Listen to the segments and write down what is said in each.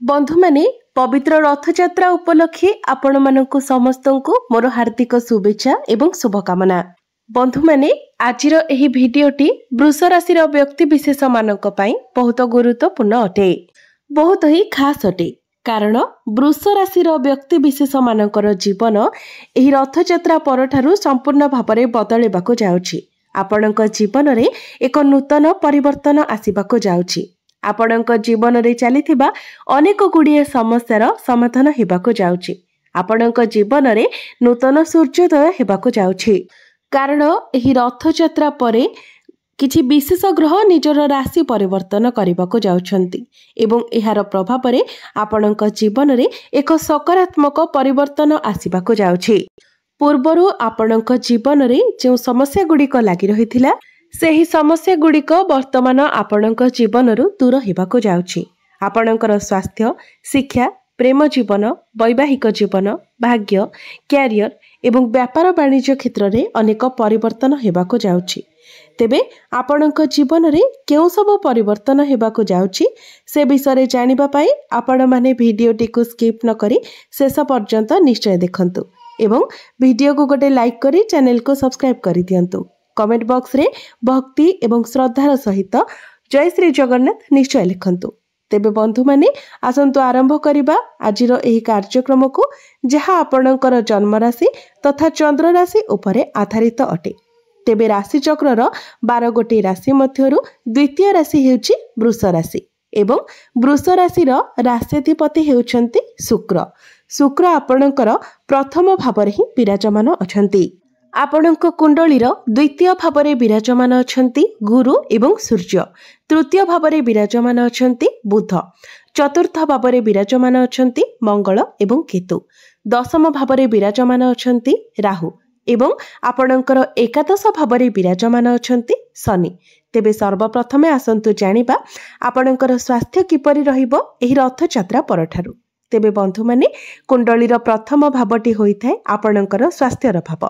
बंधु माने पवित्र रथयात्रा उपलक्षे आपण मानकु समस्तंकु मोर हार्दिक शुभेच्छा एवं शुभकामना। बंधु माने आजिर एही भिडियोटी वृष राशि व्यक्ति विशेष मानक पई बहुत गुरुत्वपूर्ण अटे, बहुत ही खास अटे। कारण वृष राशि व्यक्ति विशेष मानकर जीवन एही रथयात्रा परठारु संपूर्ण भाବରେ बदलेबाको जाउछि। आपणक जीवन रे एक नूतन परिवर्तन आसीबाको जाउछि। आपणक जीवन रे चलिथिबा अनेक गुड़िए समस्यार समाधान हेबाको जाउछि। आपणक जीवन रे नूतन सूर्योदय हेबाको जाउछि। कारण एही रथयात्रा परे किछि विशेष ग्रह निजर राशि परिवर्तन करबाको जाउछंती एवं एहार प्रभाव रे आपणक जीवन रे एक सकारात्मक परिवर्तन आसीबाको जाउछि। पूर्वरु आपणक जीवन रे जो समस्या गुड़िक लागि रहिथिला सेही समस्या गुड़िक वर्तमान आपणक जीवनरु दूर हेबाको जाउछि। आपणकर स्वास्थ्य, शिक्षा, प्रेम जीवन, वैवाहिक जीवन, भाग्य, क्यारियर एवं व्यापार वाणिज्य क्षेत्र में अनेक परिवर्तन हेबाको जाउछि। तेबे आपणक जीवन रे केउ सब परिवर्तन हेबाको जाउछि से विषय जानिबा पई आपण माने भिडियोटी को स्किप न करी शेष पर्यंत निश्चय देखंतु एवं वीडियो को गोटे लाइक करी चैनल को सब्सक्राइब करि दियंतु। कमेंट बॉक्स रे भक्ति एवं श्रद्धार सहित जय श्री जगन्नाथ निश्चय लिखंतु। तेबे बंधु माने आसंतु आरंभ करिबा आजिर एही कार्यक्रम को जहा आपणकर जन्म राशि तथा चंद्र राशि उपरे आधारित अटे। तेबे राशि चक्रर 12 गोटी राशि मध्यरु द्वितीय राशि हेउची वृष राशि एवं वृष राशिर राष्ट्राधिपति हेउछंती शुक्र। शुक्र आपणकर प्रथम भावरे ही विराजमान अछंती। आपणक कुंडलीर द्वितीय भावरे विराजमान अछंती गुरु एवं सूर्य। तृतीय भावरे विराजमान अछंती बुध। चतुर्थ भावरे विराजमान अछंती मंगल एवं केतु। दशम भावरे विराजमान अछंती राहु एवं आपणकर एकादश भावरे विराजमान अछंती शनि। तेबे सर्वप्रथमे आसंतु जानिबा आपणकर स्वास्थ्य किपरि रहिबो एही रथयात्रा परठारु। तेबे बंधु माने कुंडलीर प्रथम भावटी होइथाय आपणकर स्वास्थ्यर भाव।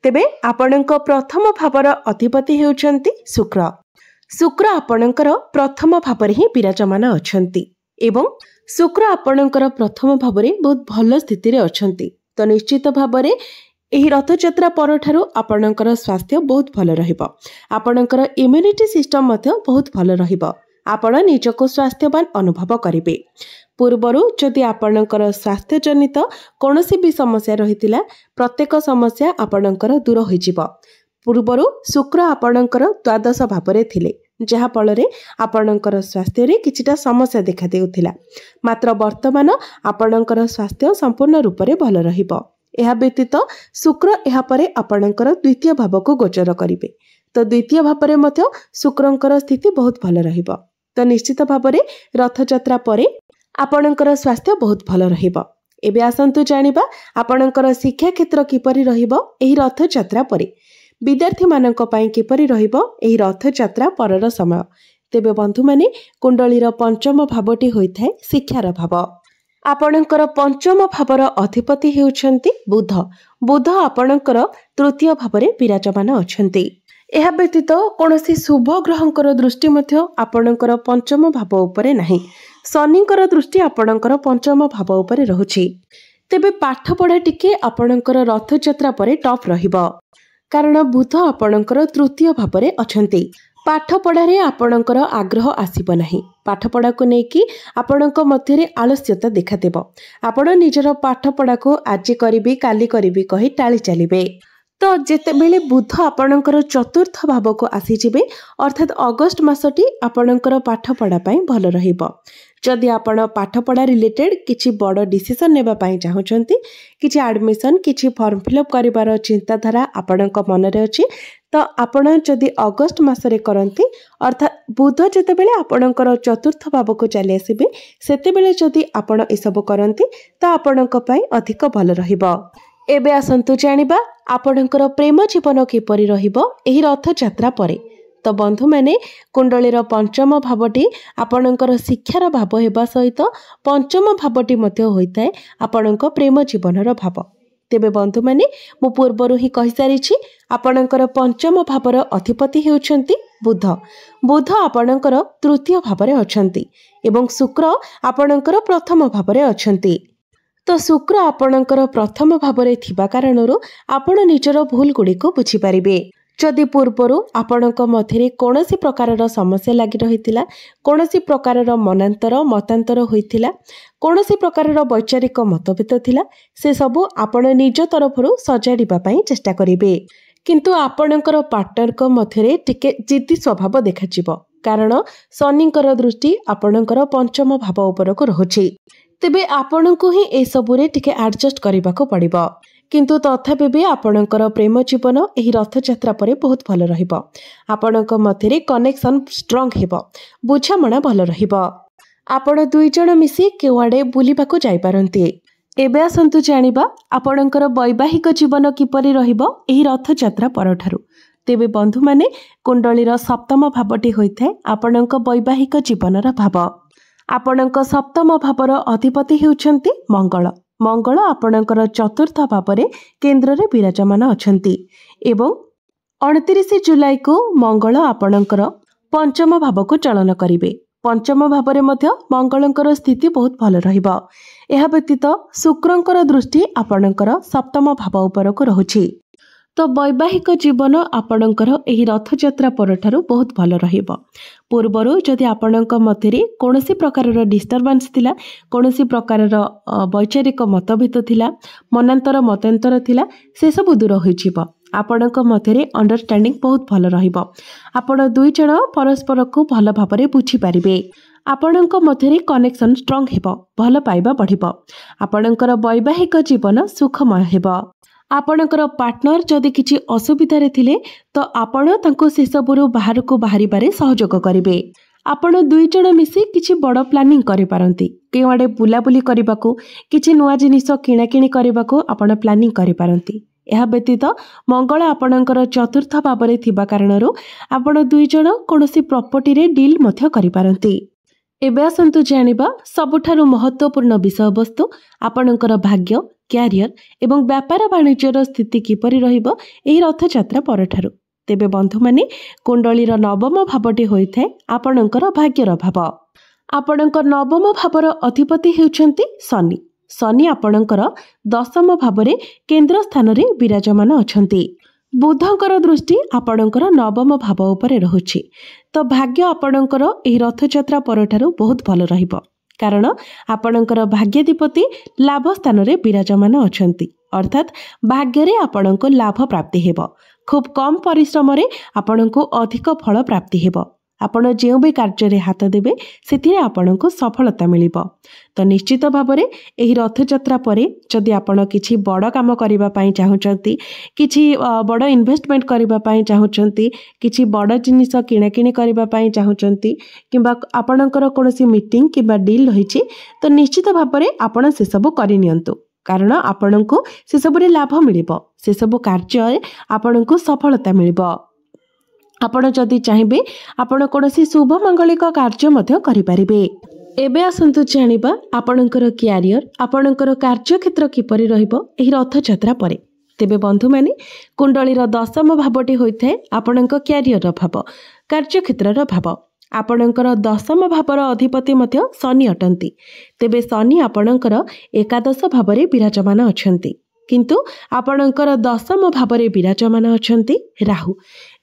तेबे आपणक प्रथम भावर अधिपति हेउछंती शुक्र। शुक्र आपणकर प्रथम भावरे ही विराजमान अछंती एवं शुक्र आपणकर प्रथम भावरे बहुत भल स्थिति रे अछंती। तो निश्चित भावरे एही रथयात्रा परठारु आपणकर स्वास्थ्य बहुत भल रहिबो। आपणकर इम्यूनिटी सिस्टम मध्य बहुत भल रहिबो। आपण निजको स्वास्थ्यवान अनुभव करिवे। पूर्वरु जदि आपणकर स्वास्थ्य जनित कोनोसी भी समस्या रहितिला प्रत्येक समस्या आपणकर दूर होइजिबो। पूर्वरु शुक्र आपणकर द्वादश भावरे थिले जहा फଳରେ आपणकर स्वास्थ्य रे किछिटा समस्या देखा देउथिला। मात्र वर्तमान आपणकर स्वास्थ्य संपूर्ण रूप रे भल रहिबो। एहा व्यतीत शुक्र एहा परे आपणकर द्वितीय भाव को गोचर करिवे। तो द्वितीय भावरे मध्य शुक्रंकर स्थिति बहुत भल रहिबो। तो निश्चित भावरे रथयात्रा परे आपणकर स्वास्थ्य बहुत भल रहिबो। एबे आसंतु जानिबा आपणकर शिक्षा क्षेत्र किपरि रहिबो एही रथयात्रा परे। विद्यार्थी मानक पई किपरि रहिबो एही रथयात्रा परर समय। तेबे बंधु माने कुंडलीर पंचम भावटी होइथाय शिक्षार भाव। आपणकर पंचम भावर अधिपति हेउछंती बुध। बुध आपणकर तृतीय भावरे विराजमान अछंती। एहा व्यतीत कोनोसी शुभ ग्रहंकर दृष्टि मध्य आपणकर पंचम भाव उपरे नाही। शनिकर दृष्टि आपणकर पंचम भाव उपरे रहुछि। तेबे पाठ पढ़ा टिके आपणकर रथयात्रा परे टॉप रहिबो। कारण बुध आपणकर तृतीय भावरे अछंती। पाठ पढ़ारे आपणकर आग्रह आसीबो नाही। पाठ पढ़ा को नेकी आपणक मध्यरे आलस्यता देखा देबो। आपण निजर पाठ पढ़ा को आज करिबी काली करिबी कहि टाली चलिबे। तो जेतेबेले बुध आपणकर चतुर्थ भाव को आसी जिबे अर्थात अगस्त मासटी आपणकर पाठ पढ़ा पई भल रहिबो। जदि आपण पाठ पढ़ा रिलेटेड किछि बड़ डिसिजन नेबा पई चाहुचंती, किछि एडमिशन किछि फॉर्म फिलअप करिवार चिंताधारा आपणक मनरे अछि, तो आपण जदि अगस्त मासरे करंती अर्थात बुध जेतेबेले आपणकर चतुर्थ भाव को चली आसीबे सेतेबेले जदि आपण ए सब करंती तो आपणक पई अधिक भल रहिबो। एबे आसंतु जानिबा आपणकर प्रेम जीवन किपरि रहिबो एही रथयात्रा परे। तो बंधु माने कुंडलीर पंचम भावटी आपणकर शिक्षार भाव हेबा सहित पंचम भावटी मध्य होइताय आपणक प्रेम जीवनर भाव। तेबे बंधु माने मु पूर्वरु ही कहि सारिछि आपणकर पंचम भावर अधिपति हेउछंती बुध बुध आपणकर तृतीय भाव अछंती एवं शुक्र आपणकर प्रथम भाव अछंती। तो शुक्र आपणकर प्रथम भाव थिबा कारणरू आपण निजर भूल गुड़िक बुझीपारे। जदि पूर्वर आपणक मध्य कौनसी प्रकार समस्या लगी रही कौनसी प्रकार मनांतर मतांतर होइथिला कौनसी प्रकार वैचारिक मतभेद थिला से सबू आपण निज तरफ सजाड़िबा पई चेष्टा करिवे। किंतु आपणकर पार्टनर मध्य टिके जिद्दी स्वभाव देखाजिब कारण शनिकर दृष्टि आपणकर पंचम भाव उपरको रहुछि। तेबे आपणको ही ए सबुरे टिके एडजस्ट करबाको पड़िबो। किंतु तथापि भी आपणकर प्रेम जीवन एही रथयात्रा परे बहुत भल रहिबो। आपणक मध्य कनेक्शन स्ट्रांग हेबो बुझामणा भल रहिबो। आपण दुई जण मिसी केवाडे बुलिबाको जाई पारंती। एबे आसंतु जानिबा आपणकर वैवाहिक जीवन किपरि रहिबो एही रथयात्रा परठारु। तेबे बंधु माने कुंडलीर सप्तम भावटी होइଥାଏ आपणक वैवाहिक जीवनर भाव। आपणक सप्तम भावर अधिपति हेउछन्ति मंगल। मंगल आपणकर चतुर्थ भाव केन्द्र रे विराजमान अछन्ति एवं 29 जुलाई को मंगल आपणकर पंचम भाव को चलन करिवे। पंचम भाव मध्य मंगलंकर स्थिति बहुत भल रहिबो। एहा व्यतीत शुक्रंकर दृष्टि आपणकर सप्तम भाव उपरको रहुछि। तो वैवाहिक जीवन आपणकर एही रथयात्रा परठारु बहुत भल रहिबो। पूर्वरु जदि आपणक मध्य कौनसी प्रकार डिस्टर्बेंस थिला कौनसी प्रकार वैचारिक मतभेद थिला मनांतर मतांतर थिला से सब दूर होइजिबो। आपणक मध्य अंडरस्टैंडिंग बहुत भल रहिबो। आपण दुई जण परस्पर को भल भाबरे बुझी पारिबे। आपणक मध्य कनेक्शन स्ट्रांग हेबो भल पाइबा बढ़िबो। आपणकर वैवाहिक जीवन सुखमय हेबो। आपणकर पार्टनर जदि किछि असुविधा रे थिले तो आपण तांको से सबुरु बाहर को बाहरिबारे सहयोग करिवे। आपण दुई जण मिसी किछि बड़ प्लानिंग करि पारंती। केवाडे बुलाबुली करबाको किछि नुवा जिनिस किणाकिणी करबाको आपण प्लानिंग करि पारंती। एहा व्यतीत मंगल आपणकर चतुर्थ भाव थिबा कारणरू आपण दुई जण कोनोसी प्रॉपर्टी रे डील मध्य करि पारंती। एबे आसंतु जानिबा सबुठारु महत्वपूर्ण विषय वस्तु आपणकर भाग्य क्यारियर एवं व्यापार वाणिज्यर स्थिति किपरि रहिबो एही रथयात्रा परठारु। तेबे बंधु माने कुंडलीर नवम भावटी होइଥାଏ आपणकर भाग्यर भाव। आपणकर नवम भावर अधिपति हेउछन्ति शनि। शनि आपणकर दशम भावरे केन्द्र स्थान रे विराजमान अछन्ति। बुधंकर दृष्टि आपणकर नवम भाव उपरे रहुछि। तो भाग्य आपणकर एही रथयात्रा परठारु बहुत भल रहिबो कारण आपणकर भाग्याधिपति लाभ स्थान रे विराजमान अछन्ति। अर्थात भाग्य रे आपणको लाभ प्राप्ति हेबो। खूब कम परिश्रम रे आपणको अधिक फल प्राप्ति हेबो। आपण जेउ भी कार्य रे हाथ देबे सेथिरे आपणको सफलता मिलिबो। तो निश्चित भाबरे एही रथयात्रा परे जदि आपण किछि बड़ काम करिबा पई चाहुचंती किछि बड़ इन्वेस्टमेंट करिबा पई चाहुचंती किछि बड़ जिनिस किणाकिणी करिबा पई चाहुचंती किबा आपणकर कोनोसी मीटिंग किबा डील रहिछि तो निश्चित भाबरे आपण से सब करि नियंतु कारण आपणको से सब रे लाभ मिलिबो। से सब कार्य आपणको सफलता मिलिबो। आपण जदि चाहिए आपण कोनोसी शुभ मंगलिक कार्य मध्य करिपारिबे। एबे आसंतु जानिबा आपणकर क्यारियर आपणकर कार्यक्षेत्र किपरि रहिबो एही रथयात्रा परे। तेबे बंधु माने कुंडलीर दशम भावटी होइଥାଏ आपणक क्यारियर भाव कार्यक्षेत्रर भाव। आपणकर दशम भावर अधिपति मध्य शनि अटंती। तेबे शनि आपणकर एकादश भावरे विराजमान अछंती किंतु आपणकर दशम भावरे विराजमान अछंती राहु।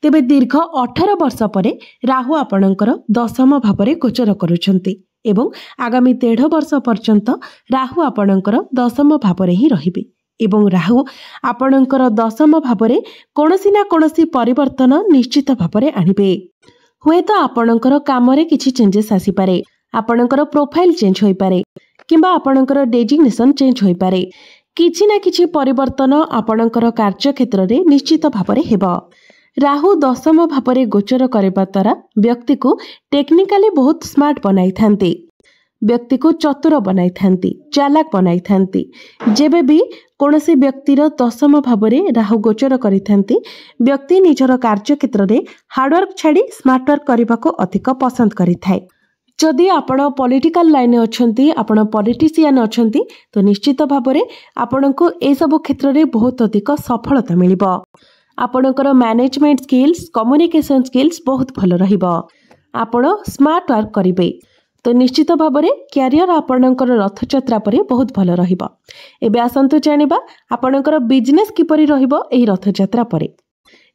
तेबे दीर्घ 18 वर्ष परे राहु आपणकर दशम भावरे गोचर करुछंती एवं आगामी 1.5 वर्ष पर्यंत राहु आपणकर दशम भावरे ही रहिबे एवं राहु आपणकर दशम भावरे कोनोसी ना कोनोसी परिवर्तन निश्चित भावरे आनिबे। हुए तो आपणकर काम रे किछि चेंजेस आसी पारे। आपणकर प्रोफाइल चेंज होई पारे किंबा आपणकर डेजिग्नेशन चेंज होई पारे। किछि ना किछि परिवर्तन आपणकर कार्यक्षेत्र रे निश्चित भावरे हेबो। राहु दशम भावरे गोचर करबा द्वारा व्यक्ति को टेक्निकली बहुत स्मार्ट बनाई थांती। व्यक्ति को चतुर बनाई थांती चालाक बनाई थांती। जेबे भी कोनोसी व्यक्तिर दशम भावरे राहु गोचर करि थांती व्यक्ति निजर कार्यक्षेत्र रे हार्डवर्क छाड़ी स्मार्ट वर्क करबा को अधिक पसंद करि थाए। जदि आपण पॉलिटिकल लाइन अछंती आपण पॉलिटिशियन अछंती तो निश्चित भावरे आपण को ए सब क्षेत्र रे बहुत अधिक सफलता मिलिबो। आपणकर मैनेजमेंट स्किल्स कम्युनिकेशन स्किल्स बहुत भल रहिबो। आपण स्मार्ट वर्क करिवे तो निश्चित भाव में क्यारियर आपणकर रथयात्रा पर बहुत भल रहिबो। एबे आसंतु जानिबा आपणकर बिजनेस किपरि रहिबो एही रथयात्रा पर।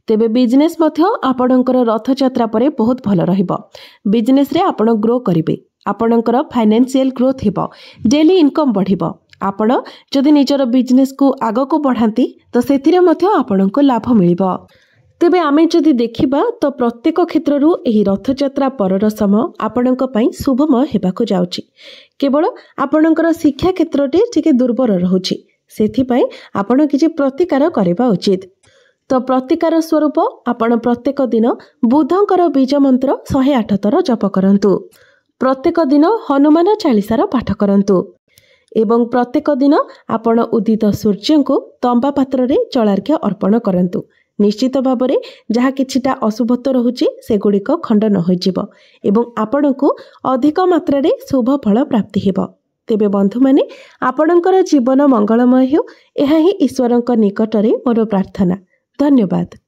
तेबे बिजनेस मध्य आपणकर रथयात्रा पर बहुत भल रहिबो। बिजनेस रे आपण ग्रो करिवे, आपणकर फाइनेंशियल ग्रोथ हेबो, डेली इनकम बढ़िबो। आपण जदि निजर बिजनेस को आग को बढ़ाती तो सेथिरे मध्य आपणको लाभ मिलिबो। तेबे आमे जदि देखिबा तो प्रत्येक क्षेत्ररू एही रथयात्रा परर समय आपणक पई शुभमय हेबाको जाउची। केवल आपणकर शिक्षा क्षेत्रटी टिके दुर्बल रहुची, सेथि पई आपण किछि प्रतिकार करबा उचित। तो प्रतिकार स्वरूप आपण प्रत्येक दिन बुधंकर बीज मंत्र 108 थर जप करंतु। प्रत्येक दिन हनुमान चालीसार पाठ करंतु एवं प्रत्येक दिन आपण उदित सूर्य को तंबा पात्र रे जलार्घ्य अर्पण करंतु। निश्चित भाव में जहाँ किछिटा अशुभत्व रहुची सेगुड़िक खंडन होइजिबो एवं आपण को अधिक मात्रा रे शुभ फल प्राप्ति हेबो। तेबे बंधु माने आपणकर जीवन मंगलमय हो, यह ही ईश्वरक निकटरे मोर प्रार्थना। धन्यवाद।